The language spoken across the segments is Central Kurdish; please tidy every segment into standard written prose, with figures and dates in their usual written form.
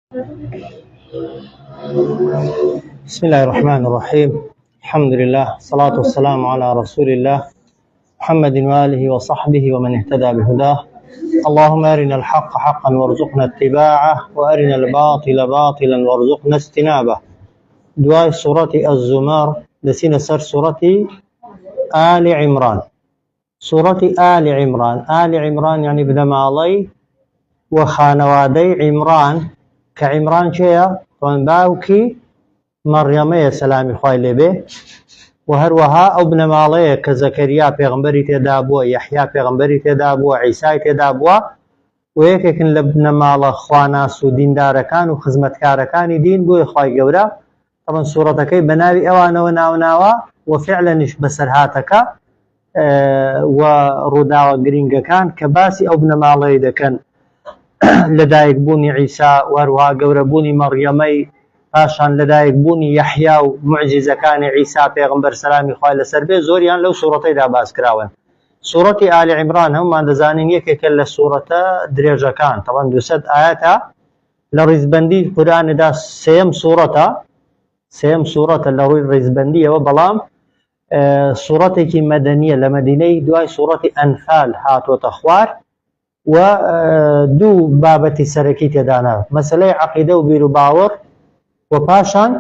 بسم الله الرحمن الرحيم. الحمد لله، الصلاة والسلام على رسول الله محمد وآله وصحبه ومن اهتدى بهداه. اللهم أرنا الحق حقا وارزقنا اتباعه، وأرنا الباطل باطلا وارزقنا اجتنابه. دعاء سورة الزمر لسين سر سورة آل عمران. سورة آل عمران، آل عمران يعني بدم علي وخانوادي عمران. كعمران شيء وانباوكي مريم سلام خوای به و هروها او بنماڵەیە کە زەکەریا پێغەمبەری تێدا بووە، یەحیا پێغەمبەری تێدا بووە، عیسای تێدا بووە و یەکێکن لە بنەماڵە خواناس و دیندارەکان و خزمەتکارەکانی دین بووە خوای گەورە. طبعا سوورەتەکەی بە ناوی ئەوانەوە ناوناوە و فعلەنیش بەسەرهاتەکە و ڕووداوە گرینگەکان کە باسی ئەو بنەماڵەیە دەکەن لەدایک بوونی عیسا و هەروها گەورەبوونی مەڕیەمەی، پاشان لەدایک بوونی یەحیا و معجزەکانی عیسا پێغەمبەر سەلامی خوای لەسەر بێ زۆریان لەو سوورەتەیدا باس کراون. سوورەتی ئالی عیمران هەمومان دەزانین یەکێکە لە سوورەتە درێژەکان، طبعا 200 ئاەتە لە ڕیزبەندی قورئاندا، سێەم سوورەتە لە ڕووی ڕیزبەندیەوە، بەڵام سوورەتێکی مەدەنیە لە مەدینەی، دوای سوورەتی ئەنفال هاتوۆتە خوار و دوو بابەتی سەرەکی تێدانا، مەسەلەی عەقیدە و بیر و باوەڕ و پاشان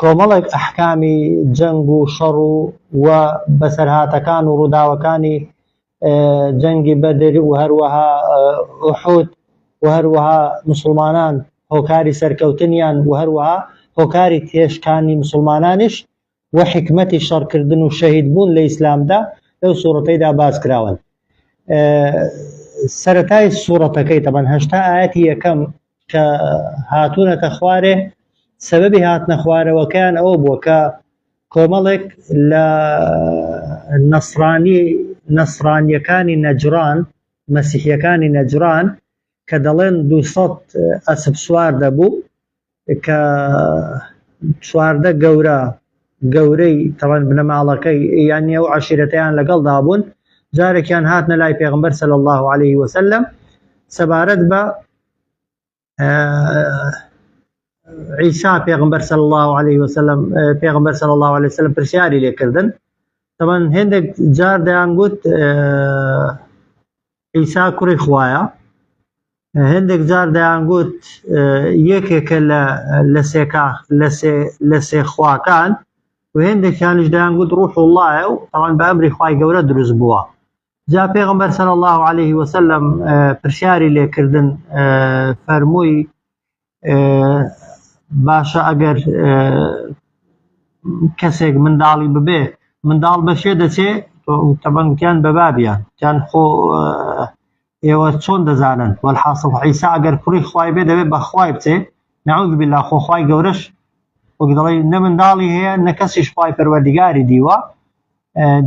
کۆمەڵێک ئەحکامی جەنگ و شەڕ و بەسەرهاتەکان و ڕووداوەکانی جەنگی بەدر و هەروەها ئوحود و هەروەها موسڵمانان هۆکاری سەرکەوتنیان و هەروەها هۆکاری تێشکانی موسڵمانانیش و حکمەتی شەڕکردن و شەهیدبوون لە ئیسلامدا لەو سوورەتەیدا باس کراون. سەرەتای سوورەتەکەی تەبەن 8 ئاەتی یەکەم کە هاتوونەتە خوارێ، سەبەبی هاتنە خوارەوەکەیان ئەوە بووە کە کۆمەڵێک لە نەسڕانیەکانی نەجران، مەسیحیەکانی نەجران کە دەڵێن 200 ئەسپ سوار دەبوو کە چواردە گەورەی تەوان بنەماڵەکەی یانی ئەو عەشیرەتەیان لەگەڵدا بوون، جارێکیان هاتنە لای پێغەمبەر صلی الله عليه وسلم سەبارەت بە عیسا پێغەمبەر صلی الله عليه وسلم، پێغەمبەر صلی الله عليه وسلم پرسیاری لێکردن. طبعا هێندێک جار دەیانگوت عیسا کوڕی خوایە، هێندێک جار دەیانگوت یەکێکە لە سێ خواکان و هێندێکیانش دەیانگوت ڕوح اللهە و طبعا بە ئەمری خوای گەورە دروست بووە. جا پێغەمبەر صلی الله عليه وسلم پرسیاری لێکردن، فەرمووی باشە ئەگەر کەسێک منداڵی ببێ، منداڵ بەشێ دەچێ؟ طبعا گوتیان بە بابیان، گوتیان خۆ ئێوە چۆن دەزانن؟ والحاصل عیسا ئەگەر کوڕی خوای بێ دەبێت بە خوای بچێ، نەعوذ بالله. خۆ خوای گەورەش وەک دەڵێ نە منداڵی هەیە نە کەسیش خوای پەروەردیگاری دیوە.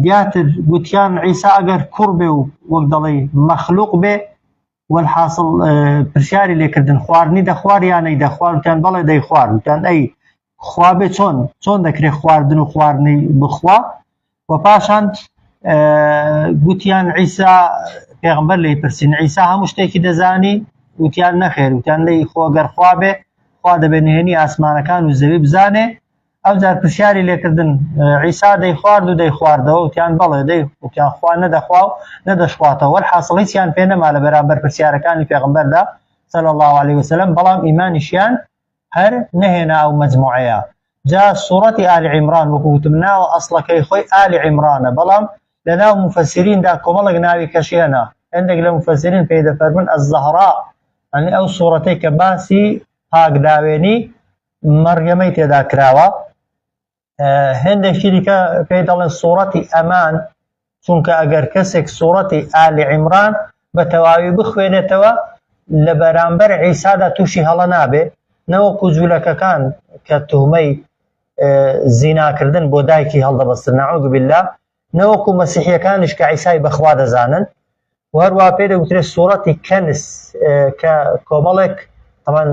دیاتر گوتیان عیسا ئەگەر کوڕ بێ و وەک دەڵێ مەخلوق بێ، والحاصل پرسیاری لێکردن خواردنی دەخوار یان نەی دەخوار؟ وتیان بەڵێ دەیخوار. وتیان ئەی خوا بێ چۆن دەکرێت خواردن و خواردنی بخوا؟ و پاشان گوتیان عیسا، پێغەمبەر لێی پرسین عیسا هەموو شتێکی دەزانی؟ وتیان نەخێر. وتیان لێی خۆ ئەگەر خوا بێ، خوا دەبێ نهێنی ئاسمانەکان و زەوی بزانێ. ئەو جار پرسیاری لێکردن عیسا دەیخوارد و دەیخواردەوە؟ وتیان بەڵێ دەی. وتیان خوا نەدەخوا و نەدەشواتەوە. والحاصل هیچیان پێ نەما لە بەرامبەر پرسیارەکانی پێغەمبەردا صلی الله عليه وسلم، بەڵام ئیمانیشیان هەر نەهێنا ئەو مەجموعەیە. جا سوورەتی ئالی عیمران وەکو گوتم ناوە ئەسڵەکەی خۆی ئالی عیمرانە، بەڵام لە ناو مفەسریندا کۆمەڵێک ناوی کەشێنە. هەندێک لە مفەسرین پێی دەفەرمون ئەززەهرا، یعنی ئەو سوورەتەی کە باسی پاکداوێنی مەڕیەمەی تێدا کراوە. هەندێکی دیکە پێی دەڵێن سوورەتی ئەمان، چونکە ئەگەر کەسێک سوورەتی ئالی عیمران بە تەواوی بخوێنێتەوە لە بەرامبەر عیسادا تووشی هەڵە نابێ، نەوەکو جوولەکەکان کە توهمەی زیناکردن بۆ دایکی هەڵدەبەستن نەعوذ بالله، نەوەکو مەسیحیەکانیش کە عیسای بەخوا دەزانن. و هەروە پێ دەگوترێت سوورەتی کەنس کە کۆمەڵێک طبعا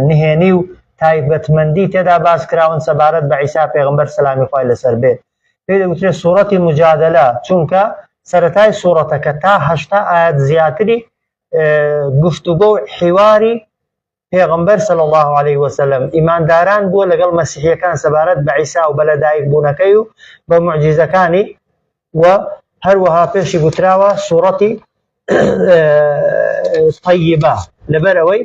نهێنی و تایبەتمەندی تێدا باس کراون سەبارەت بە عیسا پێغەمبەر سەلامی خوای لەسەر بێ. پێ دەگوترێت سوورەتی مجادلە، چونکە سەرەتای سوورەتەکە تا 8 ئاەت زیاتری گفتوگۆ حیواری پێغەمبەر صلی الله عليه وسلم ئیمانداران بووە لەگەڵ مەسیحیەکان سەبارەت بە عیسا و بە لەدایک بوونەکەی و بە موعجیزەکانی و هەروەها پێشی گوتراوە سوورەتی طیبە لەبەرەوەی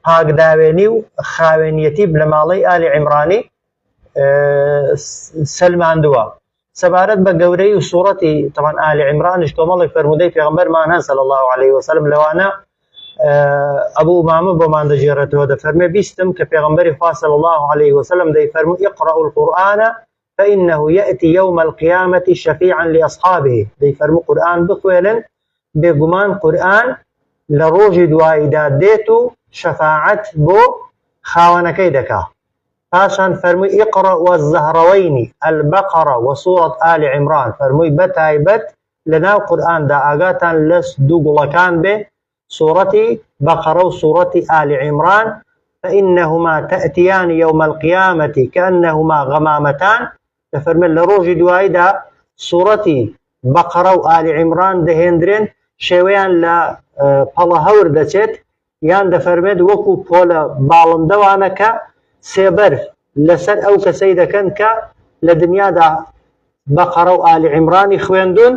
پاکداوێنی و خاوێنیەتی لە ماڵەی ئالی عیمرانی سەلماندووە سەبارەت بە گەورەی و سوورەتی طبعا ئالی عیمرانش کۆمەڵی فەرمودەی پێغەمبەرمان هەن صلی الله عليه وسلم لەوانە ئەبوو ئومامە بۆمان دەژێڕێتەوە دەفەرمێ بیستم کە پێغەمبەری خوا صلی الله عليه وسلم دەیفەرموو اقرأوا القرآن فإنه يأتي يوم القيامة شفيعا لأصحابه دەیفەرموو قورآن بخوێنن بێگومان قورآن لە ڕۆژی دواییدا دێت و شەفاعەت بۆ خاوەنەکەی دەکا پاشان فەرمووی اقرأ والزهرەوەینی البقرة وسورة آل عمران فەرمووی بەتایبەت لەناو قورآندا ئاگاتان لە دوو گوڵەکان بێ سورة بقرة وسورة آل عمران فإنهما تأتيان يوم القيامة كأنهما غمامتان تفرمن لروج دوائدا سورة بقرة وآل عمران دهندرين شويان لا پەڵەهەور دەچێت یان دەفەرمێت وەکو پۆلە باڵندەوانەکە سێبەر لەسەر ئەو کەسەی دەکەن کە لە دنیادا بەقەرە و ئالی عیمرانی خوێندون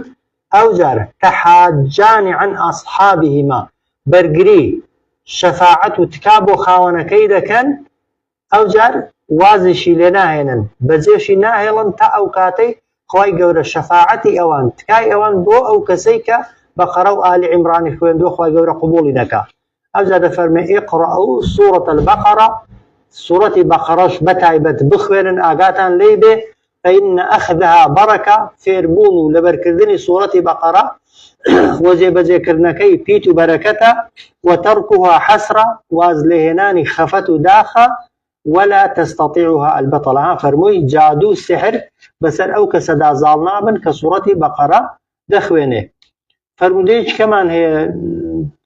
ئەو جار تەحاجانی عن ئەصحابهما بەرگری شەفاعەت و تکا بۆ خاوەنەکەی دەکەن ئەو جار وازیشی لێ ناهێنن بەجێشی ناهێڵن تا ئەو کاتەی خوای گەورە شەفاعەتی ئەوان تکای ئەوان بۆ ئەو کەسەی کە بقرة وآل عمران خويندو خواهي قورا قبولي نكا أجد فرمي اقرأوا سورة البقرة سورة بقرة بتايبت بخوين آقاتان ليبه فإن أخذها بركة فيربونو لبركردني سورة بقرة وزي بذكرنكي بيتو بركتها وتركها حسرة وازلهناني خفت داخة ولا تستطيعها البطلة فرمي جادو السحر بسر أو كسدا زالنا من كسورة بقرة دخوينه فرموديش كمان هي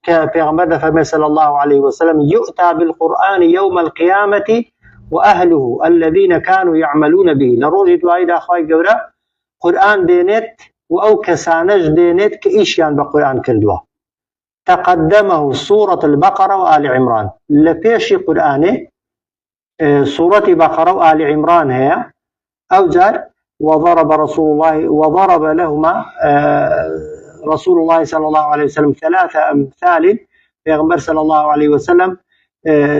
كبيغمبر فرمي صلى الله عليه وسلم يؤتى بالقرآن يوم القيامة وأهله الذين كانوا يعملون به لروجي دوايدا خواهي قورا قرآن دينت وأو كسانج دينت كإيشيان بقرآن كردوا تقدمه سورة البقرة وآل عمران لبيشي قرآنه سورة بقرة وآل عمران هي أوجر وضرب لهما رسول الله صلى الله عليه وسلم 3 أمثال پیغمبر صلى الله عليه وسلم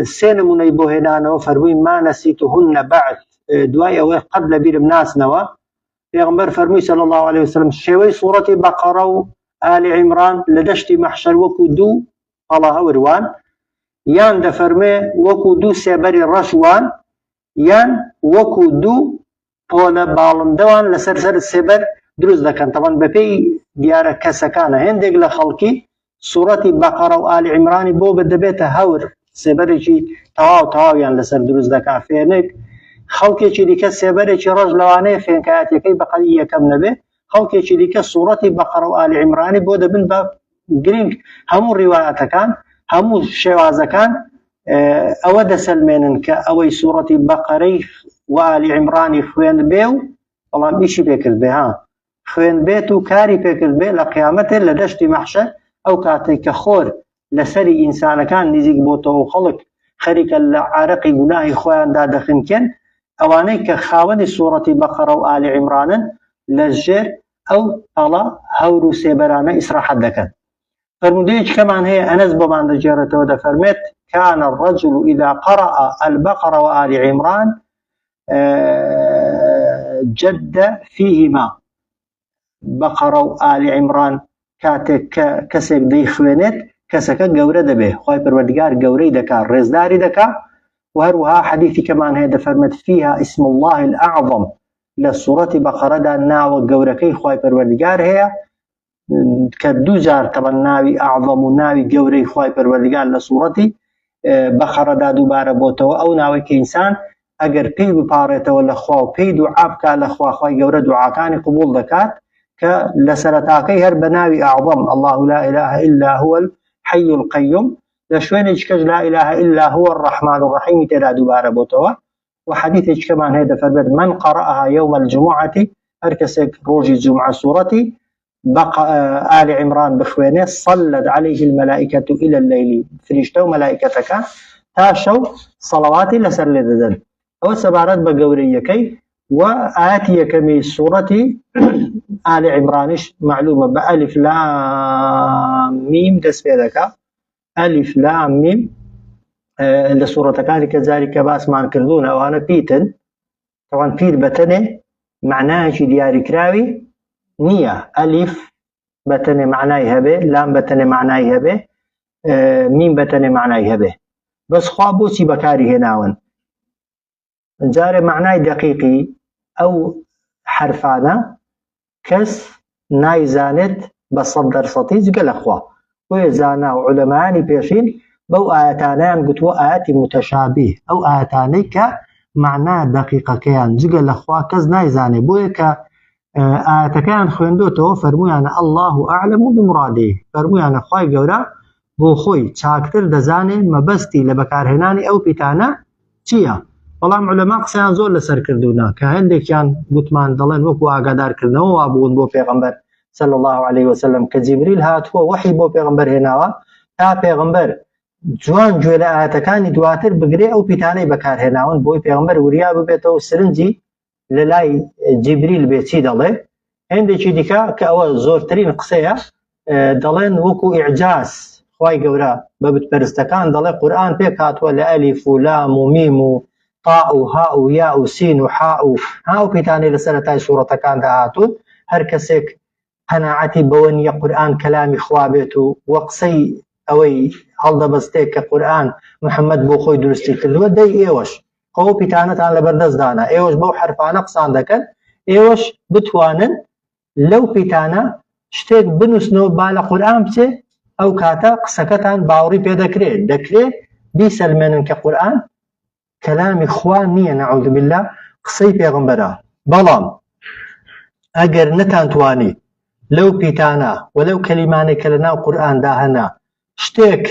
سينموني بوهنان وفرمي ما نسيتهن بعد دواي او قد لبير بناس نوا پیغمبر فرمي صلى الله عليه وسلم شوي سورة بقرة آل عمران لدشتي محشر وكو دو الله وروان يان دفرمي وكو دو سيبري الرشوان يان وكو دو طول بالندوان لسرسر السيبر دروز دكان طبعا بپی دیارە کەسەکانە هێندێک لە خەڵکی سوورەتی بەقەرە و ئالی عیمرانی بۆ بدەبێتە هەور سێبەرێکی تەواویان لەسەر دروست دەکا فێنێک خەڵکێکی دیکە سێبەرێکی ڕۆژ لەوانەیە فێنکایەتەکەی بەقەدی یەکەم نەبێ خەڵکێکی دیکە سوورەتی بەقەرە و ئالی عیمرانی بۆ دەبن بە گرنگ هەموو ڕیوایەتەکان هەموو شێوازەکان ئەوە دەسەلمێنن کە ئەوەی سوورەتی بەقەرەی و ئالی عیمرانی خوێند بێ و بەڵام ئیشی پێکرد بێ ها خوێن بێت و کاری پێکرد بێ لە قیامەتێ لە دەشتی مەحشەر ئەو کاتێک کە خۆر لەسەری ئینسانەکان نزیک بۆتەوە و خەڵک خەریکە لە عارەقی گوناهی خۆیاندا دەخنکێن ئەوانەی کە خاوەنی سوورەتی بەقەرە و ئالی عیمرانن لە ژێر ئەو تەڵە هەور و سێبەرانە ئیسراحەت دەکەن فرمودەیەکی کەمان هەیە ئەنەس بۆمان دەجێڕێتەوە دەفەرمێت كان الرجل إذا قرأ البقرة وآل عمران جد فيهما بقرة وآل عمران كاتك كسك دي خوينت كسك قورة دبه خواهي پروردگار قوري دكا رزداري دكا وهروها حديثي كمان هيدا فرمت فيها اسم الله الأعظم للسورة بقرة دا ناوى قوركي خواهي پروردگار هي كدو جار طبعا ناوي أعظم وناوي قوري خواهي پروردگار لسورة بقرة دا دوبارة بوتو أو ناوي كإنسان اگر پی بپارێتەوە لە خوا و پێی دوعا بکە لە خوا خوای گەورە دوعاکانی قبول دەکات کە لە سەرەتاکەی هەر بە ناوی ئەعظەم الله لا إله إلا هو الحي القيوم لە شوێنێکی کەش لا إله إلا هو الرحمن الرحيم تێدا دووبارە بۆتەوە و حەدیثێکی کەمان هەیە دەفەرمێت من قرأها يوم الجمعة هەر کەسێک ڕۆژی جومعە سوورەتی آل عمران بخوێنێ صلت عليه الملائكة إلى الليل فریشتە و مەلائکەتەکان تا شەو سەڵەواتی لەسەر لێ دەدەن. ئەوە سەبارەت بە گەورەیەکەی و ئاەتی یەکەمی سوورەتی آل عمرانش معلومە بە ئەلیف لام میم دەست پێ دەکات. ئەلیف لام میم لە سوورەتەکانی کە جاری کە باسمان کردوون ئەوانە پیتن، طبعاً پیر بەتەنێ معنایەکی دیاریکراوی نییە. ئەلیف بەتەنێ معنای هەبێ، لام بەتەنێ معنای هەبێ، میم بەتەنێ معنای هەبێ، بەس خوا بۆچی بەکاری هێناون؟ جارێ معنای دقیقی ئەو حرفانە کەس نایزانێت بە 100% جگە لە خوا. بۆیە زانا و عولەمایانی پێشین بەو ئاەتانەیان گوتووە ئاەتی متەشابیه، ئەو ئاەتانەی کە معنا دقیقەکەیان جگە لە خوا کەس نایزانێ. بۆیە کە ئاەتەکەیان خوێندوتەوە فەرمویانە الله أعلم بمراده، فەرمویانە خوای گەورە بۆ خۆی چاکتر دەزانێت مەبەستی لە بەکارهێنانی ئەو پیتانە چییە. بەڵام عولەما قسەیان زۆر لەسەر کردوونە کە هەندێکیان گوتمان دەڵێن وەکو ئاگادارکردنەوە وابوون بۆ پێغەمبەر صلى الله عليه وسلم کە جیبریل هاتووە وحی بۆ پێغەمبەر هێناوە تا پێغەمبەر جوان گوێ لە ئاەتەکانی دواتر بگرێ ئەو پیتانەی بەکارهێناون، بۆی پێغەمبەر وریا ببێتەوە سرنجی لە لای جیبریل بێ چی دەڵێ. هەندێکی دیکە کە ئەوە زۆرترین قسەیە دەڵێن وەکو ئیعجاز خوای گەورە بە بتپەرستەکان دەڵێ قورئان پێک هاتووە لە ئەلیف و لام و میم و طاء و هاء و یا و سین و حاء و هاو پیتانەی لە سەرەتای سوورەتەکاندا هاتوون. هەر کەسێک قەناعەتی بەوە نییە قورئان کەلامی خوا بێت و قسەی ئەوەی هەڵدەبەستێت کە قورئان محەممەد بۆ خۆی دروستی کردووە دەی ئێوەش ئەو پیتانەتان لەبەردەستدانا، ئێوەش بەو حرفانە قسان دەکەن، ئێوەش بتوانن لەو پیتانە شتێک بنووسنەوە با لە قورئان بچێ، ئەو کاتە قسەکەتان باوەڕی پێ دەکرێت بیسەلمێنن کە قورئان کەلامی خوا نییە نەعوذ بالله قسەی پێغەمبەرە. بەڵام ئەگەر نەتانتوانی لەو پیتانە و لەو کەلیمانەی کە لەناو قورئاندا هەنا شتێک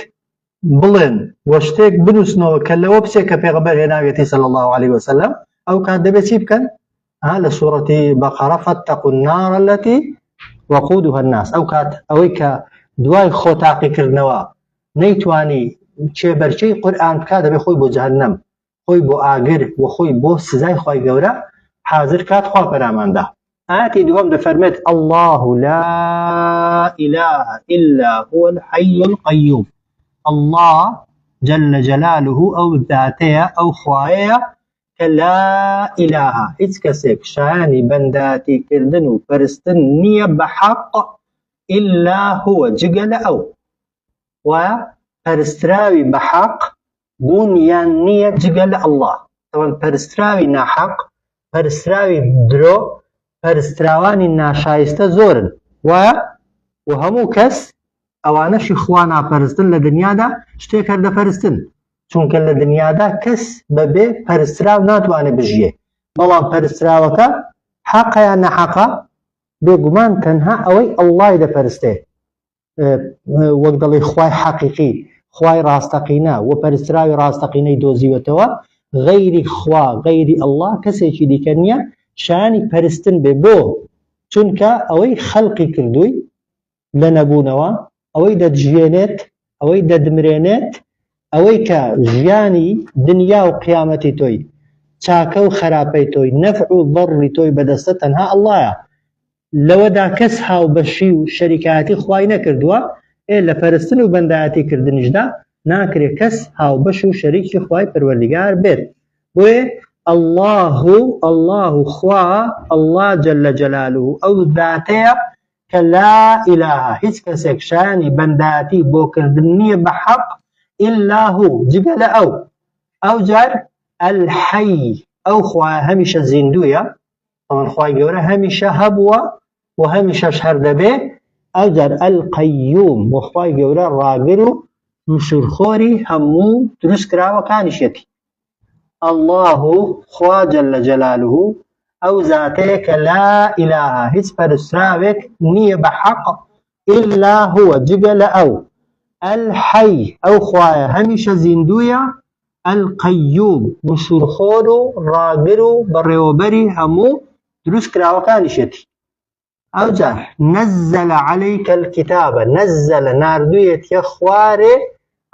بڵێن و شتێک بنووسنەوە کە لەوە بچێت کە پێغەمبەر هێناوێتی صلى الله عليه وسلم، ئەو کات دەبێت چی بکەن؟ لە سوورەتی بەقەرە فاتقوا النار التي وقودها الناس، ئەو کات ئەوەی کە دوای خۆتاقیکردنەوە نەیتوانی چێبەرچەی قورئان بکات دەبێت خۆی بۆ جەهەنەم، خۆی بۆ ئاگر و خۆی بۆ سزای خوای گەورە حاضر کات خوا پەراماندا. ئاەتی دووەم دەفەرمێت الله لا إله إلا هو الحي القيوم. الله جل جلاله ئەو ذاتەیە ئەو خوایەیە کە لا ئیلاها هیچ کەسێک شایانی بەنداتی کردن و پەرستن نییە بە حەق ئیلا هو جگە لە ئەو، و پەرستراوی بە حەق بوونیان نییە جگە لە الله. طبعاً پەرستراوی ناحەق، پەرستراوی درۆ، پەرستراوانی ناشایستە زۆرن و هەموو کەس ئەوانەشی خوا ناپەرستن لە دنیادا شتێک هەردەپەرستن، چونکە لە دنیادا کەس بەبێ پەرستراو ناتوانێت بژیێ. بەڵام پەرستراوەکە حەقە یان نەحەقە بێگومان تەنها ئەوەی ئەڵڵای دەپەرستێ، وەک دەڵێ خوای حەقیقی، خوای ڕاستەقینە و پەرستراوی ڕاستەقینەی دۆزیوەتەوە غەیری خوا غەیری ئەڵڵا کەسێکی دیکە نییە شایانی پەرستن بێ. بۆ چونکە ئەوەی خەڵقی کردووی لە نەبوونەوە، ئەوەی دەدژێنێت، ئەوەی دەدمرێنێت، ئەوەی کە ژیانی دنیا و قیامەتی تۆی چاکە و خراپەی تۆی نەفع و ضەڕی تۆی بەدەستە تەنها ئەڵڵایە. لەوەدا کەس هاوبەشی و شەریکایەتی خوای نەکردووە، لە پەرستن و بەندایەتی کردنیشدا ناکرێت کەس هاوبەش و شەریکی خوای پەروەردیگار بێت. بۆیە الله خوا الله جل جلاله ئەو ذاتەیە کە لا ئیلاها هیچ کەسێک شایانی بەندایەتی بۆ کردن نییە بە حەق ئیلا هو جگە لە ئەو. ئەو جار الحەی ئەو خوایە هەمیشە زیندوویە، ئەوەن خوای گەورە هەمیشە هەبووە و هەمیشەش هەردەبێ. ئەو جار القەیوم و خوای گەورە ڕاگر و مشورخۆری هەموو دروست کراوەکانیشێتی. الله خوا جل جلاله ئەو زاتەیە کە لا ئیلاها هیچ پەرستراوێک نییە بە حەق ئیلا هو جگە لە ئەو. الحەی ئەو خوایە هەمیشە زیندوویە، القەیوم مشورخۆر و ڕاگر و بەڕێوەبەری هەموو دروست کراوەکانیشێتی. أو جار نزل عليك الكتاب، نزل ناردوية يخواري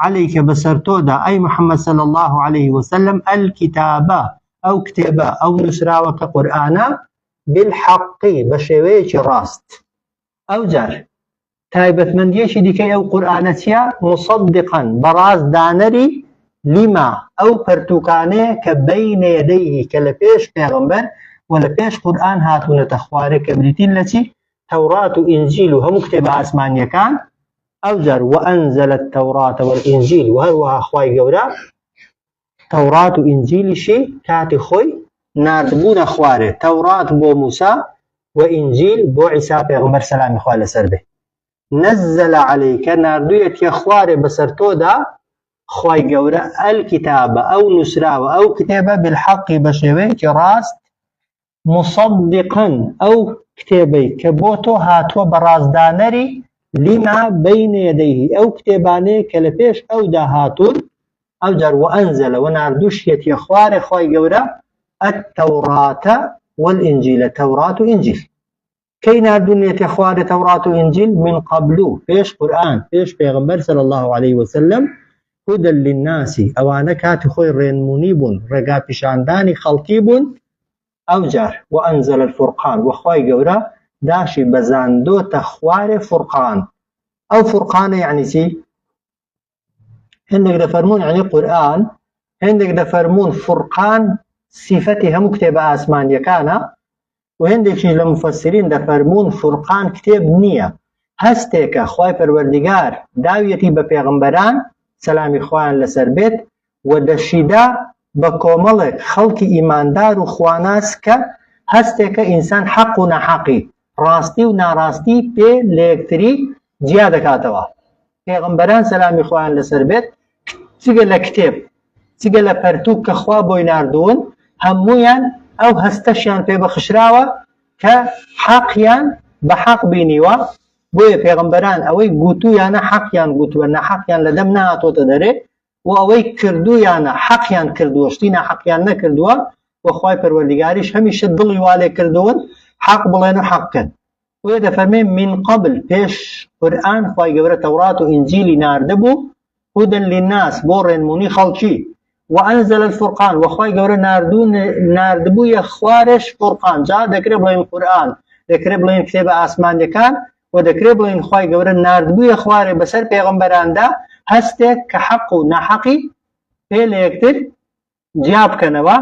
عليك بسرتودا أي محمد صلى الله عليه وسلم الكتاب أو كتابة أو نسراوك قرآن بالحق بشويش راست. أو جار تايبت من ديش ديكي أو قرآنتيا مصدقا براز دانري لما أو برتوكاني كبين يديه كالبيش پیغمبر ولبيش قرآن هاتون تخواري كبريتين التي توراة إنجيل هم كتب آسمانيا كان. أو جار وأنزل التوراة والإنجيل وهروها أخواي قورا توراة إنجيل شي كاتي خوي ناردبون أخواري توراة بو موسى وإنجيل بو عيسى پیغمبر سلام خوالي سربه. نزل عليك ناردوية يخواري بسرتو دا خواي قورا الكتاب أو نسراوة أو كتابة بالحق بشوي راست مصدقا أو كتابي كبوتو هاتو برازدانري لما بين يديه أو كتاباني كالبيش أو دا هاتون. أو جر وأنزل وناردوشية يخواري خواي قورا التوراة والإنجيل توراة إنجيل كي ناردونية يخواري توراة إنجيل من قبلو فيش قرآن فيش پیغمبر صلى الله عليه وسلم هدى للناس أوانا كاتي خوي رين منيبون رقا بشانداني خلقيبون. أو جار وأنزل الفرقان وخواي قورا داشي بزاندو تخواري فرقان. أو فرقان يعني سي هندك دفرمون يعني قرآن هندك دفرمون فرقان صفتها مكتب آسمان يكانا وهندك لمفسرين دفرمون فرقان كتاب نية هستيك خواي پروردگار داويتي بپیغمبران سلامي خوان لسر بيت ودشيدا بكوملك خلق إيماندار وخواناس كا هستيك إنسان حق ونحقي راستي وناراستي بي ليكتري جيادة كاتوا پیغمبران سلامي خوان لسر بيت تيجل كتاب تيجل پرتوك كخوا بويناردون همويان أو هستشيان بي بخشراوة كحقيان بحق بينيوا بوي پیغمبران اوي قوتو يانا حقيان قوتو وانا حقيان لدم نهاتو تدري واوي كردو يانا حقيان كردو وشتينا حقيان نكردوا وخواي پروردگاريش هميشه دلي والي كردون حق بلينو حقا ويدا فرمين من قبل بيش قرآن خواي قبرة توراة وإنجيلي ناردبو هدى للناس بورين مني خلشي وأنزل الفرقان وخواي قبرة ناردبو يخوارش فرقان جا دكرب لين قرآن دكرب لين كتاب آسمان كان ودكرب لين خواي قبرة ناردبو يخواري بسر پیغمبران دا هستك كحق ونحقي بيل يكتر جاب كنوا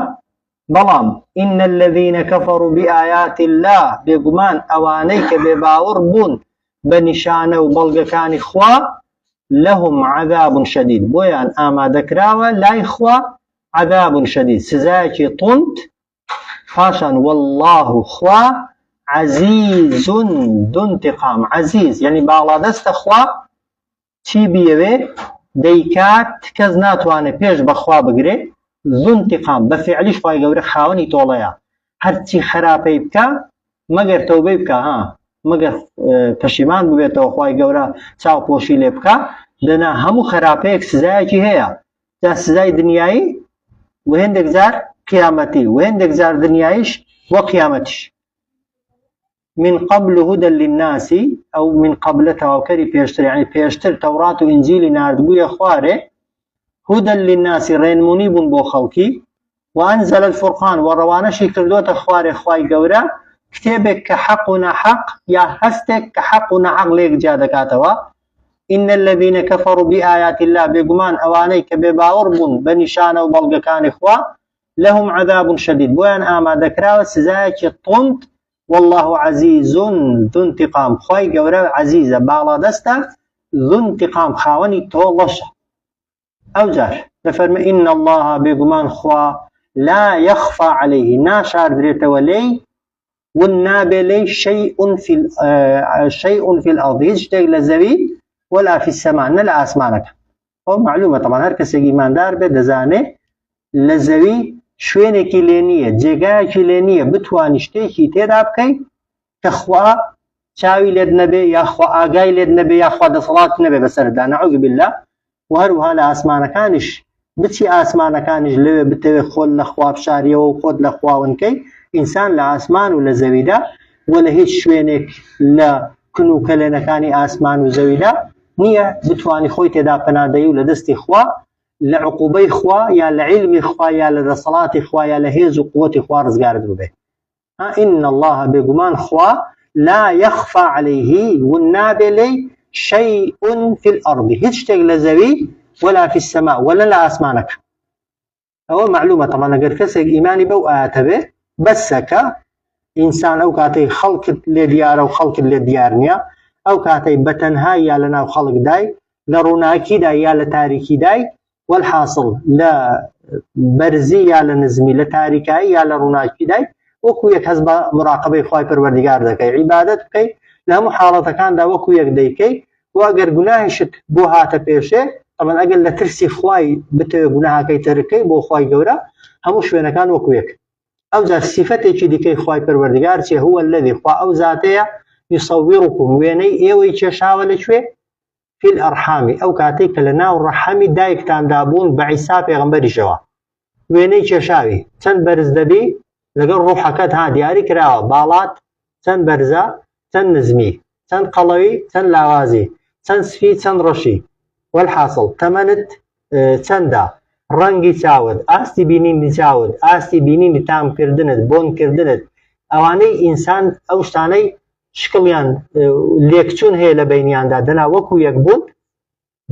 بلام إن الذين كفروا بآيات الله بقمان أوانيك بباور بون بنشانه وبلغكان خوا لهم عذاب شديد بويان آما ذكراوة لا إخوة عذاب شديد سزاكي طنت فاشا والله خوا عزيز ذو انتقام عزيز يعني بالا دست خوا چی بيوي ديكات كز ناتواني بيش بخوا بقري ذو انتقام بفعلش خواهي قوري خاوني طوليا هرچي خرابي بكا مگر توبه بكا ها مگر پشیمان ببيتو خواهي قوري چاو پوشي لي بكا دنا همو خرابيك سزاي چي هيا جا سزاي دنياي وهندك زار قيامتي وهندك زار دنيايش وقيامتش من قبل هدى للناس أو من قبل توكري بيشتر يعني بيشتر توراة وإنجيل ناردبو يخواري هدى للناس رين منيب بو خلقي وأنزل الفرقان وروانا شكر أخواري خواي قورا كتابك كحقنا حق يا هستك كحقنا حق ليك جادكاتوا إن الذين كفروا بآيات الله بقمان أوانيك بباوربون بنشان وبلغ كان إخوة لهم عذاب شديد بوين آما ذكراو سزايك طنت والله عزيز ذو انتقام خواي قورا عزيزة بالا دستا ذو انتقام خاوني تولش أو جار لفرم إن الله بقمان خوا لا يخفى عليه ناشار دريت ولي والنابلي شيء في الأرض يجتغ لزوي ولا في السماء نلا أسمانك هو معلومة طبعا هركس إيمان دار بدزانه لزوي شوێنێکی لێ نییە جێگایەکی لێ نییە بتوانی شتێکی تێدا بکەی کە خوا چاوی لێت نەبێ یاخوا ئاگای لێت نەبێ یاخوا دەسەڵات نەبێ بەسەردا نەعوذ بالله و هەروەها لە ئاسمانەکانیش بچی ئاسمانەکانیش لەوێ بتەوێ خۆت لە خوا بشاریەوە و خۆت لە خواونکەی ئینسان لە ئاسمان و لە زەویدا ولا هیچ شوێنێک لە کن و کەلێنەکانی ئاسمان و زەویدا نییە بتوانی خۆی تێدا پەنادەیی و لە دەستی خوا لە عقوبەی خوا یا لە عیلمی خوا یا لە دەسەڵاتی خوا یا لە هێز و قووەتی خوا ڕزگارت ببێ. إن الله بێگومان خوا لا يخفى عليه والنابێ لێی شيء في الأرض هیچ شتێک لە زەوی ولا في السماء ولا لە ئاسمانەکە. ئەوە معلومە طبعا ئەگەر کەسێک ئیمانی بەو ئاەتە بێ بەسەکە ئینسان ئەو کاتەی خەڵکت لێ دیارە و خەڵکت لێ دیار نییە، ئەو کاتەی بەتەنها یا لە ناو خەڵکدای لە ڕووناکیدا یا لە تاریکیدای والحاصل لە بەرزی یا لە نزمی لە تاریکایی یا لە ڕووناکیدای وەکو یەک هەست بە مراقبەی خوای پەروەردیگار دەکەی عیبادەت بکەی لە هەموو حاڵەتەکاندا وەکو یەک دەیکەی و ئەگەر گوناهیشت بۆ هاتە پێشێ طبعا ئەگەر لە ترسی خوای بتەوێ گوناهاکەی تەرکەی بۆ خوای گەورە هەموو شوێنەکان وەکو یەک. ئەو جار سیفەتێکی دیکەی خوای پەروەردیگار چێ هو الذي خوا ئەو زاتەیە يصوركم وێنەی ئێوەی کێشاوە لەکوێ في الأرحام ئەو کاتێک کە لە ناو ڕەحەمی دایکتاندا بوون بە عیسا پێغەمبەریشەوە وێنەی کێشاوی چەند بەرز دەبی لەگەڵ ڕوحەکەت ها دیاری کراوە باڵات چەند بەرزە چەند نزمی چەند قەڵەوی چەند لاوازی چەند سفی چەند ڕەشی والحاصل تەمەنت چەندە ڕەنگی چاوت ئاستی بینینی چاوت ئاستی بینینی تامکردنت بۆنکردنت ئەوانەی ئینسان ئەو شتانەی شکڵیان لێکچوون هەیە لە بینیاندا دەنا وەکو یەک بوون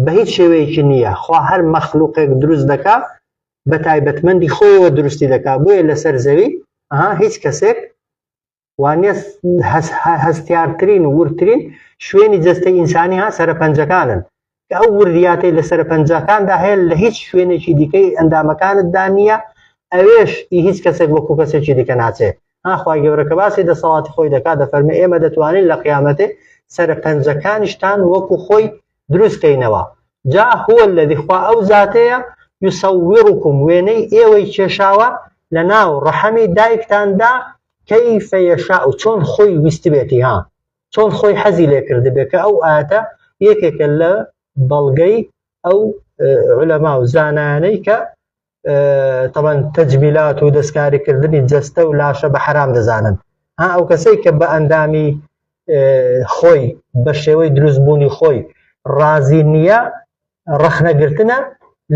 بە هیچ شێوەیەکی نییە. خوا هەر مەخلوقێک دروست دەکا بە تایبەتمەندی خۆیەوە دروستی دەکا بۆیە لەسەر زەوی هیچ کەسێک وانە هەستیارترین و ورترین شوێنی جەستەی ئینسانی ها سەرپەنجەکانن کە ئەو وردیاتەی لە سەرپەنجەکاندا هەیە لە هیچ شوێنێکی دیکەی ئەندامەکانتدا نییە ئەوێش هیچ کەسێک وەکو کەسێکی دیکە ناچێت. خوای گەورە کە باسی دەسەڵاتی خۆی دەکات دەفەرمێ ئێمە دەتوانین لە قیامەتێ سەرپەنجەکانیشتان وەکو خۆی دروستکەینەوە. جا هو الذي خوا ئەو زاتەیە يصوركم وێنەی ئێوەی کێشاوە لە ناو ڕەحەمی دایکتاندا كيف يشاء چۆن خۆی ویستی بێتی چۆن خۆی حەزی لێ کرد بێت کە ئەو ئاتە یەکێکە لە بەڵگەی ئەو علەما و زانانەی کە طبعا تەجمیلات و دەستکاریکردنی جەستە و لاشە بە حرام دەزانن. ئەو کەسەی کە بە ئەندامی خۆی بە شێوەی دروستبوونی خۆی ڕازی نییە ڕەخنەگرتنە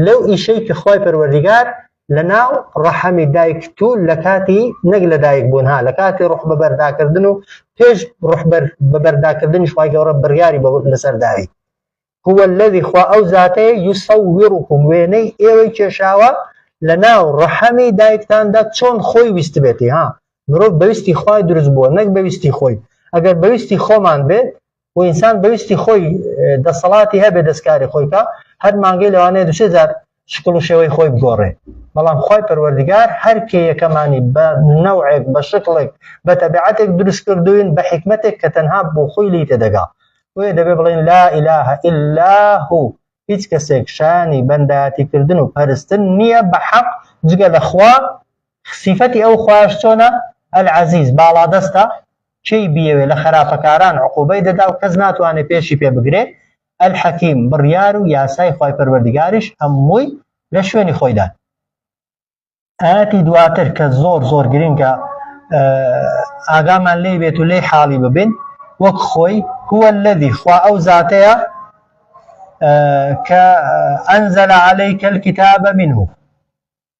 لەو ئیشەی کە خوای پەروەردیگار لە ناو ڕەحەمی دایک و لە کاتی نەک لە دایک بوون لە کاتی ڕوح بە بەرداکردن و پێش ڕوح بە بەرداکردنی خوای گەورە بڕیاری لەسەرداوی. هو الذي خوا ئەو زاتەیە يصوركم وێنەی ئێوەی کێشاوە لە ناو ڕەحەمی دایکتاندا چۆن خۆی ویست بێتی مرۆڤ بەویستی خوای دروست بووە نەک بەویستی خۆی. ئەگەر بەویستی خۆمان بێت و ئینسان بەویستی خۆی دەسەڵاتی هەبێ دەستکاری خۆی کە هەر مانگەی لەوانەیە دوشێ جار شکل و شێوەی خۆی بگۆڕێ. بەڵام خوای پەروەردیگار هەر کێیەکەمانی بە نەوعێک بە شکڵێک بە تەبیعەتێک دروست کردوین بە حکمەتێک کە تەنها بۆ خۆی لی تێدەگا. وێ دەبێ بڵێن لا إله إلا هو هیچ کەسێک شانی بەندایەتیکردن و پەرستن نییە بە حەق جگە لە خوا. صفەتی ئەو خوایش چۆنە؟ العەزیز باڵا دەستە چی بیەوێ لە خراپەکاران عقوبەی دەدا و کەس ناتوانێت پێشی پێ بگرێ. الحەکیم بڕیار و یاسای خوای پەروەردیگاریش هەمووی لە شوێنی خۆیدا. ئاەتی دواتر کە زۆر زۆر گرنگە ئاگامان لێ بێت و لێ حاڵی ببین وەک خۆی هو الذي خوا ئەو زاتەیە کە أنزل عليك الكتاب منه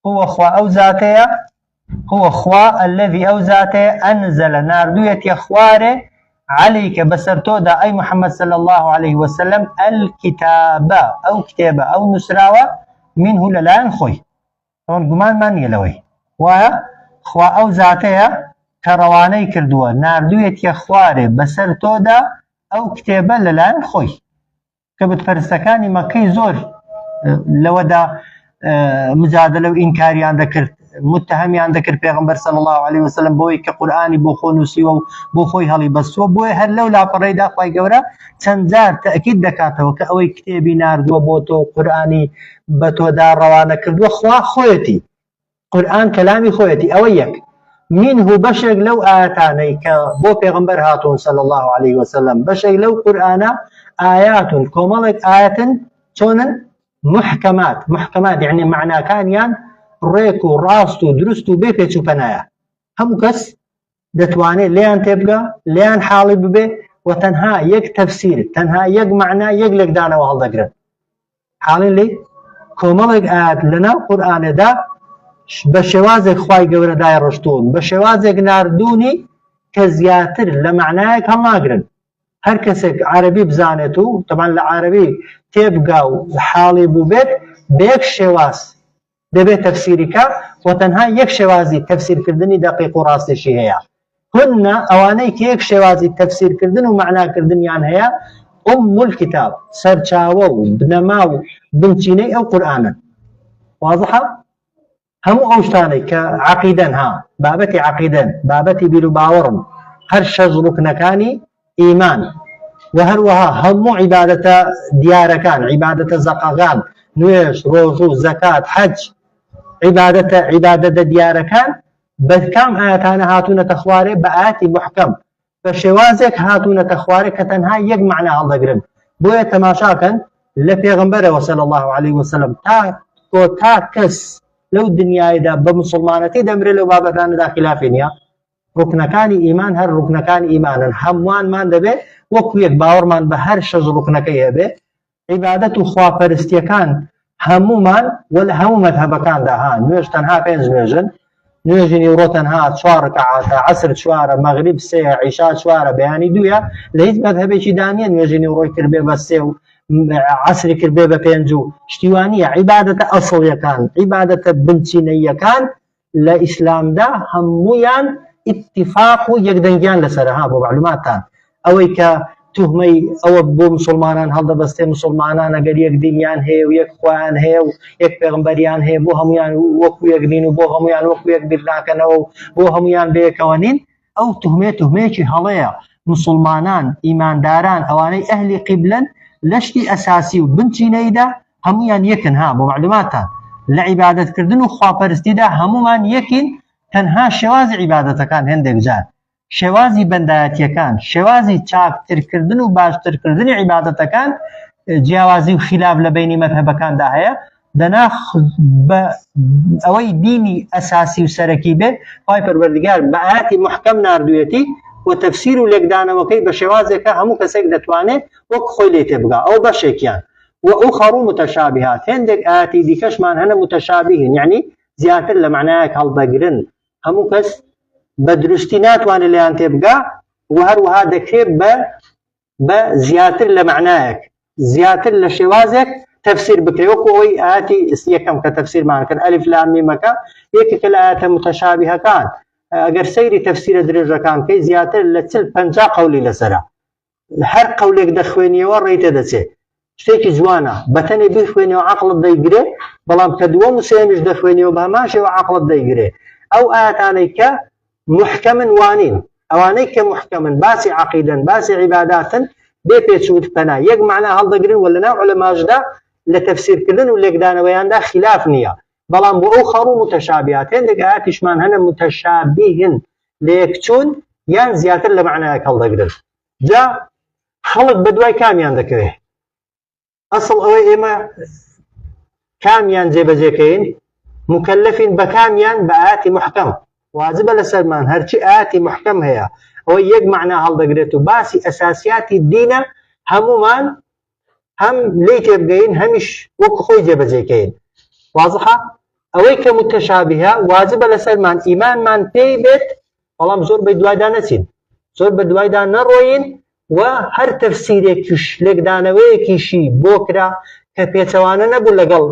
هو خوا ئەو زاتەیە هو خوا الذي ئەو زاتەیە أنزل ناردوویەتە خوارێ عليك بەسەر تۆدا ئەی محەممەد صلى الله عليه وسلم الكتاب ئەو کتێبە ئەو نووسراوە منه لەلایەن خۆی. ئەوەن گومانمان نییە لەوەی وایە خوا ئەو زاتەیە کە ڕەوانەی کردووە ناردوویەتە خوارێ بەسەر تۆدا ئەو کتێبە لەلایەن خۆی کە بتپەرستەکانی مەکەی زۆر لەوەدا مجادلە و ئینکاریان دەکرد متهمیان دەکرد پێغەمبەر صلی الله عليه وسلم بۆی کە قورئانی بۆ خۆ نووسیوە و بۆ خۆی هەڵی بەستووە بۆیە هەر لەو لاپەڕەیدا خوای گەورە چەند جار تەئکید دەکاتەوە کە ئەوەی کتێبی ناردووە بۆ تۆ قورئانی بە تۆدا ڕەوانە کردووە خوا خۆیەتی قورئان کەلامی خۆیەتی. ئەوە یەک منه بەشێک لەو ئاەتانەی کە بۆ پێغەمبەر هاتوون صلی الله عليه وسلم بەشێک لەو قورئانە ئاياتون کۆمەڵێک ئاەتن چۆنن محکەمات یعنی معناکانیان ڕێک و ڕاست و دروست و بێ پێچ و پەنایە هەموو کەس دەتوانێت لێیان تێبگە لێیان حاڵی ببێ و تەنها یەک تەفسیر تەنها یەک معنا یەک لێکدانەوە هەڵدەگرن حاڵی لێ کۆمەڵێک ئاەت لەناو قورئانەدا بە شێوازێک خوای گەورەدای ڕشتوون بە شێوازێک ناردوونی کە زیاتر لە معنایەک هەڵناگرن هەر کەسێک عەرەبی بزانێت و طبعاً لە عەرەبی تێبگا و حاڵی بوو بێت بە یەک شێواز دەبێت تەفسیریکە و تەنها یەک شێوازی تەفسیرکردنی دەقیق و ڕاستێکی هەیە هن ئەوانەی کە یەک شێوازی تەفسیرکردن و معناکردنیان هەیە الكتاب سەرچاوە و بنەما و بنچینەی ئەو قورئانن واضحە هەموو ئەو شتانەی کە عەقیدەن بابەتی عەقیدەن بابەتی بیر و باوەڕن هەر شەش ڕوکنەکانی ئیمان و هەروەها هەموو عیبادەتە دیارەکان عیبادەتە زەقەغان نوێژ ڕۆژ و زەکات حەج عیبادەتە دیارەکان بە کام ئاەتانە هاتوونەتە خوارێ بە ئاەتی محکەم بە شێوازێک هاتوونەتە خوارێ کە تەنها یەک معنە هەڵدەگرن بۆیە تەماشاکەن لە پێغەمبەرەوە صلی الله عليه وسلم تا کەس لەو دنیایدا بە مسلمانەتی دەمرێت لەو بابەتانەدا خلافی نییە ڕوکنەکانی ئیمان هەر ڕوکنەکانی ئیمانن هەمووانمان دەبێت وەکو یەک باوەڕمان بە هەر شەش ڕوکنەکەی هەبێ عیبادەت و خواپەرستیەکان هەمومان وە لە هەموو مەذهەبەکاندا نوێژ تەنها پێنج نوێژن نوێژی نیوڕۆ تەنها 4 ڕەکعاتە عەسر 4 مەغریب 3 عیشا 4 بەیانی 2 لە هیچ مەذهەبێکی دانیە نوێژی نیوڕۆی کردبێ بە 3 و عەسری کردبێ بە 5 و شتیوانیە عیبادەتە ئەسڵیەکان عیبادەتە بنچینەیەکان لە ئیسلامدا هەموویان اتفاق و یەکدەنگیان لەسەرها بۆ معلوماتان ئەوەی کە توهمەی ئەوە بۆ مسلمانان هەڵدەبەستێ مسلمانان ئەگەر یەک دینیان هەیە و یەک خۆیان هەیە و یەک پێغەمبەریان هەیە بۆ هەمویان وەکو یەک نین و بۆ هەمویان وەکو یەک بیر ناکەنەوە و بۆ هەمویان بەیەکەوە نین ئەو توهمەیەکی هەڵەیە مسلمانان ئیمانداران ئەوانەی ئەهلی قیبلەن لە شتی ئەساسی و بنچینەیدا هەمویان یەکن بۆ معلوماتان لە عیبادەتکردن و خواپەرستیدا هەمومان یەکین تەنها شێوازی عیبادەتەکان هەندێک جار شێوازی بەندایەتیەکان شێوازی چاکترکردن و باشترکردنی عیبادەتەکان جیاوازی و خلاف لە بینی مەذهەبەکاندا هەیە دەنا بە ئەوەی دینی ئەساسی و سەرەکی بێت خوای پەروەردگار بە ئاەتی محکەم ناردوویەتی و تەفسیر و لێکدانەوەکەی بە شێوازێکە هەموو کەسێک دەتوانێت وەک خۆی لێ تێبگا ئەو بەشێکیان و ئوخەر متەشابهات هەندێک ئاەتی دیکەشمان هەنە متەشابهین یعنی زیاتر لە معنایەک هەڵدەگرن هەموو کەس بە دروستی ناتوانێت لێیان تێبگا و هەروەها دەکرێت بە زیاتر لە معنایەک زیاتر لە شێوازێک تەفسیر بکرێت وەکو ئەوەی ئاەتی یەکەم کە تەفسیرمان کرد ئەلیف لام میمەکە یەکێکە لە ئاەتە متەشابهەکان ئەگەر سەیری تەفسیرە درێژەکان کەی زیاتر لە 40-50 قەولی لەسەرە هەر قەولێک دەخوێنیەوە ڕێیتە دەچێت شتێکی جوانە بەتەنێ بیخوێنەوە عەقڵت دەیگرێ بەڵام کە دووەم و سێمیش دەخوێنیەوە بە هەمان شێوە عەقڵت دەیگرێ ئەو ئاەتانەی کە محکەمن وانین ئەوانەی کە محکەمن باسی عەقیدەن باسی عیباداتن بێ پێچوت پەنا یەک معنا هەڵدەگرن و لەناو عولەماشدا لە تەفسیرکردن و لێکدانەوەیاندا خلاف نییە بەڵام بۆ ئەو خەڕ و متەشابهات هەندێک ئاەتیشمان هەنە متەشابهن لە یەکچوون یان زیاتر لە معنایەک هەڵدەگرن جا خەڵک بە دوای کامیان دەکەوێت ئەسڵ ئەوەی ئێمە کامیان جێبەجێکەین مکەلەفین بە کامیان بە ئاەتی محکەم واجبە لەسەرمان هەرچی ئاەتی محکەم هەیە ئەوەی یەک معنا هەڵدەگرێت و باسی ئەساسیاتی دینە هەمومان هەم لێی تێبگەین هەمیش وەکو خۆی جێبەجێکەین واضحە ئەوەی کە متەشابهە واجبە لەسەرمان ئیمانمان پێی بێت بەڵام زۆر بە دوایدا نەچین زۆر بە دوایدا نەڕۆین و هەر تەفسیرێکیش لێکدانەوەیەکیشی بۆ کرا کە پێچەوانە نەبوو لەگەڵ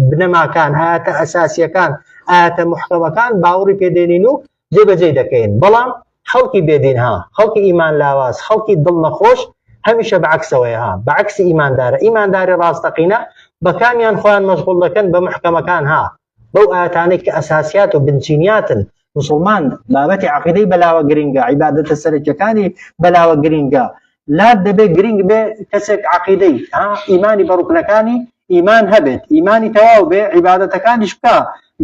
بنەماکان ئاەتە ئەساسیەکان ئاەتە محکەمەکان باوەڕی پێدێنین و جێبەجێ دەکەین بەڵام خەڵکی بێدین خەڵکی ئیمان لاواز خەڵکی دڵ نەخۆش هەمیشە بەعکسەوەیە بەعکسی ئیمانداری ڕاستەقینە بە کامیان خۆیان مەشغوڵ دەکەن بە محکەمەکان بەو ئاەتانەی کە ئەساسیات و بنچینیاتن مسلمان بابەتی عەقیدەی بەلاوە گرینگە عیبادەتە سەرەکیەکانی بەلاوە گرینگە لا دەبێ گرنگ بێ کەسێک عەقیدەی ئیمانی بە ڕوکنەکانی ئیمان هەبێت ئیمانی تەواو بێ عیبادەتەکانیش بکە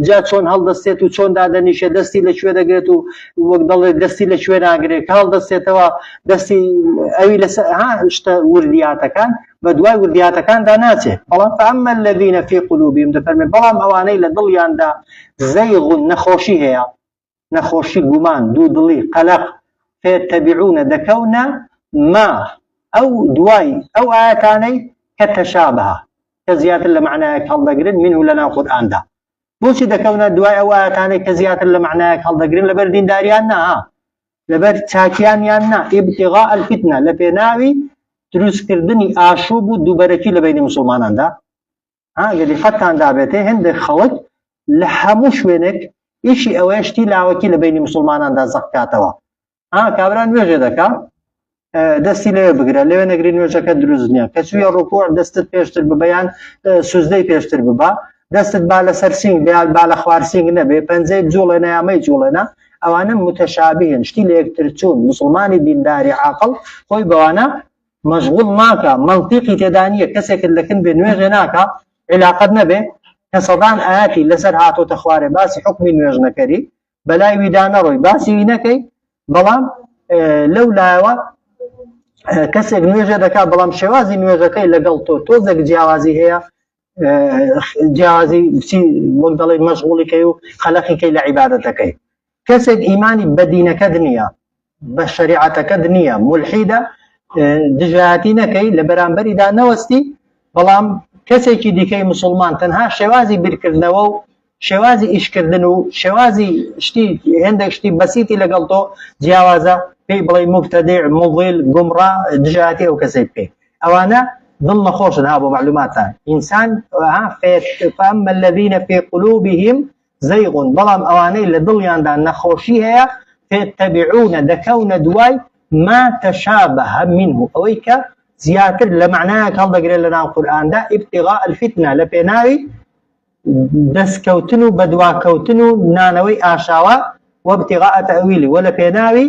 جا چۆن هەڵدەستێت و چۆن دادەنیشێت دەستی لەکوێ دەگرێت و وەک دەڵێت دەستی لەکوێ ناگرێت کە هەڵدەستێتەوە دەستی ئەوی لەسەر شتە وردیاتەکان بە دوای وردیاتەکاندا ناچێت بەڵام فەئەمە الەذینە فی قولوبهم دەفەرمێت بەڵام ئەوانەی لە دڵیاندا زەیغ نەخۆشی هەیە نەخۆشی گومان دوودڵی قەلەق فێتەبیعونە دەکەونە ما ئەو دوای ئەو ئاەتانەی کە تەشابها کە زیاتر لە معنایەک هەڵدەگرن منه لەناو قورئاندا. بۆچی دەکەونە دوای ئەو ئاەتانەی کە زیاتر لە معنایەک هەڵدەگرن لەبەر دینداریان نا لەبەر چاکیانیان نا ئیبتیغاء الفتنە لە پێناوی دروستکردنی ئاشوب و دووبەرەکی لە بینی مسلماناندا. گەری فەتان دابێتێ هەندێک خەڵک لە هەموو شوێنێک ئیشی ئەوەیە شتی لاوەکی لە بینی مسلماناندا زەقکاتەوە. کابرا نوێژێ دەکا دەستی لەوێ بگرە لەوێ نەگری نوێژەکە دروست نییە کە چوویە ڕوکوع دەستت پێشتر ببەیان سوزدەی پێشتر ببە دەستت با لەسەر سینگ بیان با لە خوار سینگ نەبێ پەنجەی جوڵێنە یامەی جوڵێنە ئەوانە متەشابهن شتی لە یەکتر چوون. مسلمانی دینداری عاقڵ خۆی بەوانە مەشغوڵ ناکە منطقی تێدا نییە کەسێکت لەکن بێ نوێژێ ناکە علاقەت نەبێ کە سەدان ئاەتی لەسەر هاتۆتە خوارێ باسی حکمی نوێژ نەکەری بەلای ویدا نەڕۆی باسی وی نەکەی بەڵام لەو لایەوە کەسێک نوێژە دەکات بەڵام شێوازی نوێژەکەی لەگەڵ تۆ تۆزێک جیاوازی هەیە جیاوازی وەک دەڵێ مەشغوڵیکەی و خەلەقیکەی لە عیبادەتەکەی. کەسێک ئیمانی بە دینەکەت نییە بە شەریعەتەکەت نییە مولحیدە دژایەتی نەکەی لە بەرامبەریدا نەوەستی بەڵام کەسێکی دیکەی مسلمان تەنها شێوازی بیرکردنەوە و شێوازی ئیشکردن و شێوازی شتی هەندێک شتی بەسیتی لەگەڵ تۆ جیاوازە پێی بڵێ مبتەدیع مضل گومڕا دژایەتی ئەو کەسێک پێ ئەوانە ضمن نەخۆشن بۆ معلوماتان ئینسان فأما الذين في قلوبهم زيغ بەڵام ئەوانەی لە دڵیاندا نەخۆشی هەیە فيتبعون دەکەونە دوای ما تشابه منه ئەوەی کە زیاتر لە معنایەک هەڵدەگرێت لەناو قورئاندا ابتغاء الفتنە لە پێناوی دەستکەوتن و بەدواکەوتن و نانەوەی ئاشاوە وابتغاء تەویلی و لە پێناوی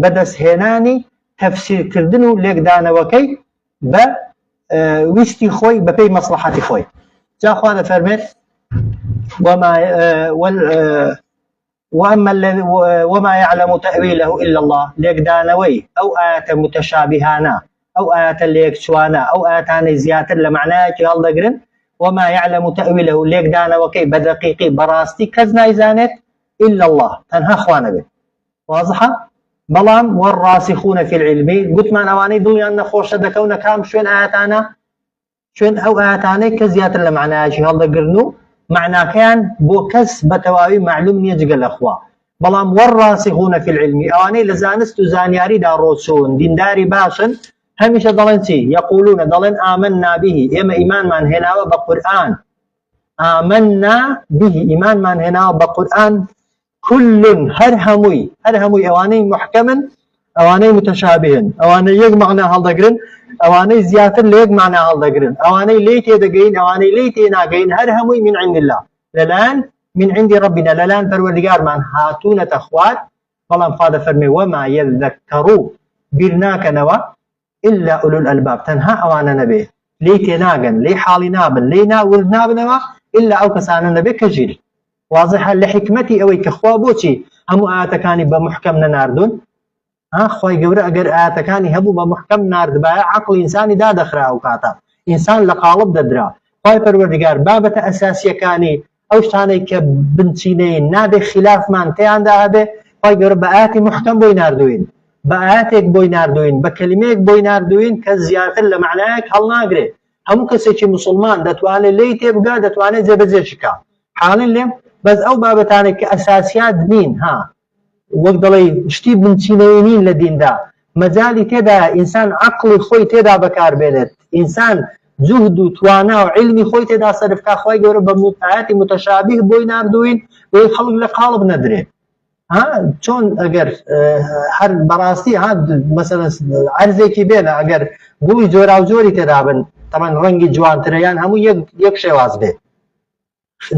بەدەستهێنانی تەفسیرکردن و لێکدانەوەکەی بە ویستی خۆی بەپێی مەسلحەتی خۆی. جا خوا دەفەرمێت وما يعلم تأويله إلا الله لێکدانەوەی ئەو ئاەتە متەشابهانە ئەو ئاەتە لێکچوانە ئەو ئاەتانەی زیاتر لە معنایەکی هەڵدەگرن وما يعلم تأويله لێکدانەوەکەی بەدەقیقی بەڕاستی کەس نایزانێت إلا الله تەنها خوا نەبێت. واضحە؟ بەڵام والراسخون في العلم گوتمان ئەوانەی دڵیان نەخۆشە دەکەونە کام شوێن ئاەتانە شوێن ئەو ئاەتانەی کە زیاتر لە معنایەکی هەڵدەگرن و معناکەیان بۆ کەس بە تەواوی معلوم نییە جگە لەخوا. بەڵام والراسخون في العلم ئەوانەی لە زانست و زانیاریدا ڕۆچوون دینداری باشن هەمیشە دەڵێن چی یەقولونە دەڵێن آمنا به ئێمە ئیمانمان هێناوە بە قورئان آمنا به ئیمانمان هێناوە بە قورئان كل هەر هەمووی ئەوانەی محکەمن ئەوانەی متەشابهن ئەوانەی یەک معنە هەڵدەگرن ئەوانەی زیاتر لە یەک معنە هەڵدەگرن ئەوانەی لێی تێدەگەین ئەوانەی لێی تێناگەین هەر هەمووی من عند الله لەلایەن من عند ربنا لەلایەن پەروەردگارمان هاتوونەتە خوار. بەڵام خوا دەفەرمێ وما يذكروا بیر ناکەنەوە إلا أولو الألباب تەنها ئەوانە نەبێ لێی تێناگەن لێی حاڵی نابن لێی ورد نابنەوە إلا ئەو کەسانە نەبێ کە ژیری. واضحە لە حکمەتی ئەوەی کە خوا بۆچی هەموو ئاەتەکانی بە محکەم نەناردوون. خوای گەورە ئەگەر ئاەتەکانی هەبوو بە محکەم ناردبایە عەقڵ ئینسانی دادەخرا و کاتە ئینسان لە قاڵب دەدرا. خوای پەروەردگار بابەتە ئەساسیەکانی ئەو شتانەی کە بنچینەین نابێ خلافمان تێیاندا هەبێ خوای گەورە بە ئاەتی محکەم بۆی ناردوین بە ئاەتێک بۆی ناردوین بە کەلیمەیەک بۆی ناردوین کە زیاتر لە معنایەک هەڵناگرێ. هەموو کەسێکی مسلمان دەتوانێت لێی تێبگا دەتوانێت جێبەجێشی کا حاڵین لێم بەس ئەو بابەتانێک کە ئەساسیات نین وەک دەڵێ شتی بنچینەوەی نین لە دیندا مەجالی تێدا ئینسان عەقڵی خۆی تێدا بەکاربێنێت ئینسان جوهد و توانا و علمی خۆی تێدا سەرفکا خوای گەورە بە ئاەتی متەشابه بۆی ناردوین بۆی خەڵک لە قاڵب نەدرێت. چۆن ئەگەر هەر بەڕاستی مەسەلەن عەرزێکی بێنە ئەگەر گوڵی جۆرا و جۆری تێدا بن تەمان ڕەنگی جوانترەیان هەموو یەک شێواز بێت.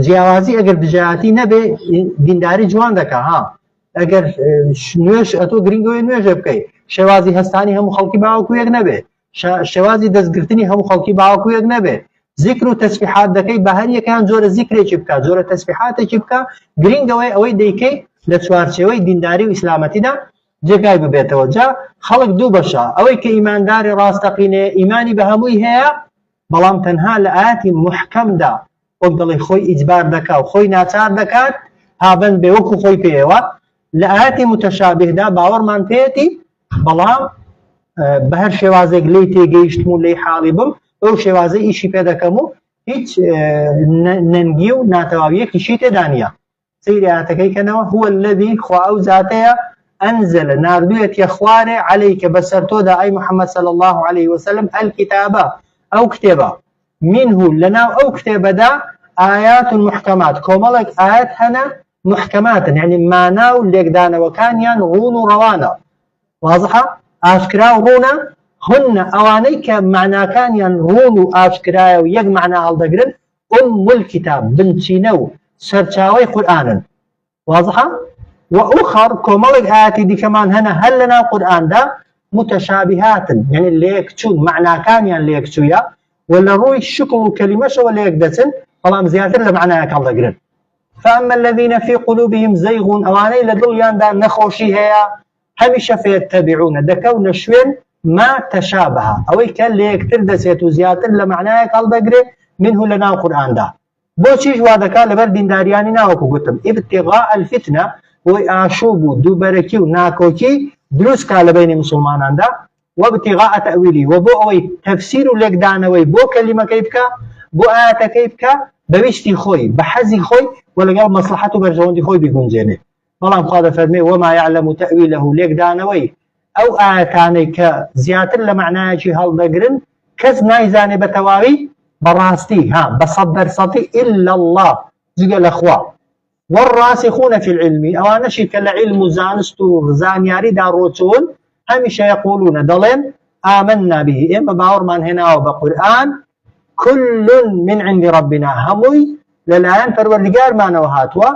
جیاوازی ئەگەر دژایەتی نەبێ دینداری جوان دەکا ئەگەر نوێژ ئەتۆ گرنگەوەی نوێژە بکەیت شێوازی هەستانی هەموو خەڵکی باوەکو یەک نەبێ شێوازی دەستگرتنی هەموو خەڵکی باوەکو یەک نەبێ ذکر و تەسبیحات دەکەی بە هەر یەکیان جۆرە ذکرێکی بکە جۆرە تەسبیحاتێکی بکە گرنگەوەی ئەوەی دەیکەی لە چوارچێوەی دینداری و ئیسلامەتیدا جێگای ببێتەوە. جا خەڵک دوو بەشە ئەوەی کە ئیمانداری ڕاستەقینێ ئیمانی بە هەمووی هەیە بەڵام تەنها لە ئاەتی محکەمدا وەک دەڵێ خۆی ئیجبار دەکا و خۆی ناچار دەکات هابن بوكو خوي بيوا لآياتي متشابه دا باور من فيتي بلام بهر شوازك لي تيجيشتمو لي حالبم او شوازي ايشي پیدا كمو هيج ننجيو ناتواوية كشيت دانيا سيدي آتكي كنوا هو الذي خواو ذاتيا أنزل ناردوية يخوار عليك بسرتو دا أي محمد صلى الله عليه وسلم الكتابة أو كتابة منه لنا أو كتابة دا آيات محكمات كومالك آيات هنا محكمات يعني معناه ليك دانا وكان ينغون روانا واضحة آشكرا ورونا هن أواني كمعنى كان ينغون آشكرا ويك معنى هالدقرن الكتاب بنتينو سرچاوي قرآنا واضحة وأخر كومالك آياتي دي كمان هنا هل لنا قرآن دا متشابهات يعني اللي يكتون معنى كان يعني اللي يكتويا ولا روي الشكل كلمة ولا يكدسن فلام زيادة لمعنى يكالدقرن فأما الذين في قلوبهم زيغ أواني لدليان دا نخوشي هيا هميشه فيتبعون دكون شوين ما تشابه أو كان ليكتر دسيتو زيادة لمعنى يكالدقرن منه لنا القرآن دا بوشيش وادكا لبر ديندارياني ناوكو قلتم ابتغاء الفتنة وآشوبو دوبركيو ناكوكي دروس كالا بين مسلمان دا وابتغاء تأويلي وبو اوي تفسير لك دانوي بو كلمة كيفكا بو آيات كيفكا بوشتي خوي بحزي خوي ولقال مصلحته برجوان دي خوي بيكون جيني والله مقادة فرمي وما يعلم تأويله لك دانوي او آياتاني كزيادة لمعنى جي هالدقرن كز نايزاني بتواوي براستي بصبر صتي إلا الله زي الأخوة والراسخون في العلم أو نشك العلم زانستو زانياري داروتون هميشه يقولون دلين آمنا به إما باورمان هنا وبقرآن كل من عند ربنا هموي للآن فالورقار ما نوهاتوا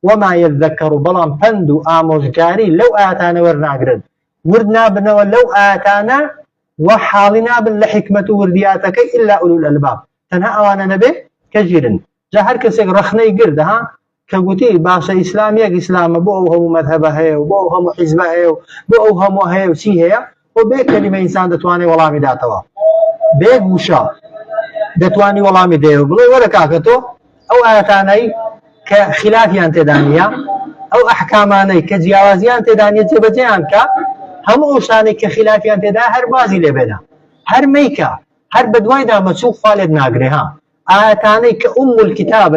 وما يذكر بلان فندو آموزكاري لو آتانا ورناقرد وردنا بنا ولو آتانا وحالنا بالحكمة وردياتك إلا أولو الألباب تنها أوانا نبي كجيرن جاهر كسيك رخني قرد كقوتي باشا إسلامي إسلام بوهم مذهبه وبوهم حزبه وبوهم وهي وسيه وبيك كلمة إنسان دتواني ولا مداتوا بيك وشا دتواني ولا مديه بلو ولا كاكتو أو آتاني كخلافيان تدانية أو أحكاماني كجياوازيان تدانية جبجيان كا هم أوشاني كخلافيان تدا هر بازي لبدا هر ميكا هر بدواي دا مسوق خالد ناقري آتاني كأم الكتاب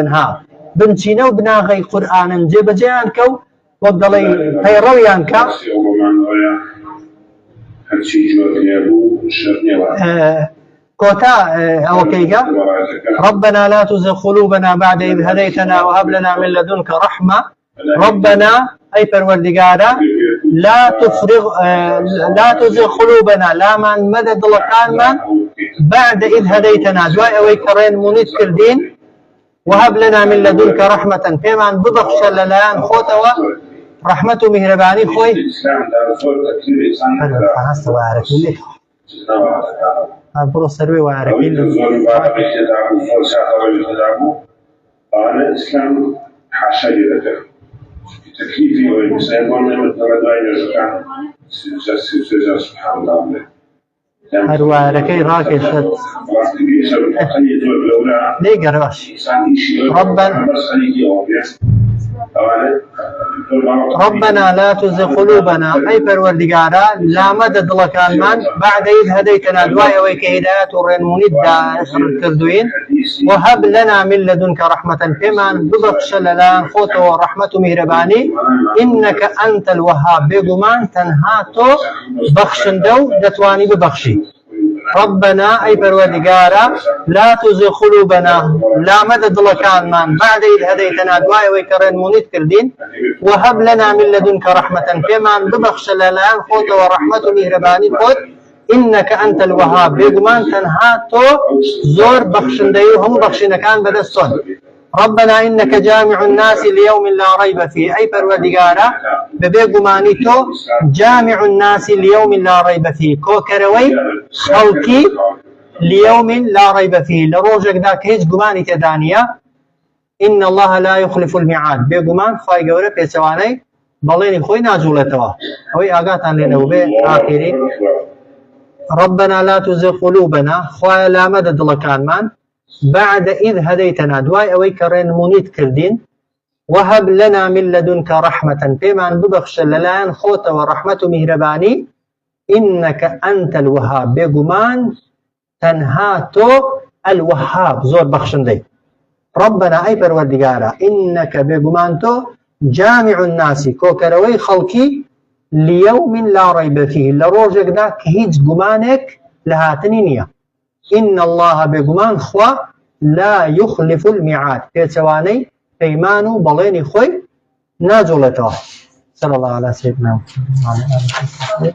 بنتينا وبناغي قرآن جبجيان كو وقضلي هيرويان كا كوتا أو كيكا ربنا لا تزغ قلوبنا بعد إذ هديتنا وهب لنا من لدنك رحمة ربنا أي پروردگارا لا تزغ قلوبنا لا من مدد لكان من بعد إذ هديتنا دواء ويكرين منيت كردين وهب لنا من لدنك رحمة فيما بضخش للان خوتوا رحمة مهرباني خوي أنا فحصت وعارفين لك برو سروي وعارفين لك أنا إسلام حاشا لك تكليفي والإنسان قلنا مثل سبحان الله هرواركي راكي شد ليه قرواش ربنا لا تزغ قلوبنا أي پروردگارا لا مدد لكان من بعد إذ هديتنا دواء ويك هدايات ورين منيد كردوين وهب لنا من لدنك رحمة فيما بضخش لنا خوت ورحمة مهرباني إنك أنت الوهاب بيقمان تنهاتو بخشندو دتواني ببخشي ربنا أي پروردگارا لا تزغ قلوبنا لا مدد لكان من بعد إذ هديتنا دواء ويكرين منيد كردين وهب لنا من لدنك رحمة فيما ببخش لنا خوت ورحمة مهرباني خوت إنك أنت الوهاب بيقمان تنهاتو زور بخشنديو هم بخشنكان بدستون ربنا إنك جامع الناس ليوم لا ريب فيه أي پروردگارا ببيقمانيتو جامع الناس ليوم لا ريب فيه كوكروي خلقي ليوم لا ريب فيه لروجك ذاك هيج قماني تدانيا إن الله لا يخلف الميعاد بيقمان خواهي قوري بيسواني بليني خوي ناجولتوا هوي آقاتان لنوبي آخرين ربنا لا تزغ قلوبنا خواهي لا مدد لكان من بعد إذ هديتنا دواي أوي كرين منيت كردين وهب لنا من لدنك رحمة بمن ببخش للان خوت ورحمة مهرباني إنك أنت الوهاب بيقمان تنهاتو الوهاب زور بخشندي ربنا أي پروردگارا إنك بيقمانتو جامع الناس كوكروي خلقي ليوم لا ريب فيه لروجك داك هيج قمانك لهاتنينيا إن الله بيقمان خوا لا يخلف الميعاد بيتواني بيمانو بليني خوي نازلته صلى الله على سيدنا محمد وعلى آله وصحبه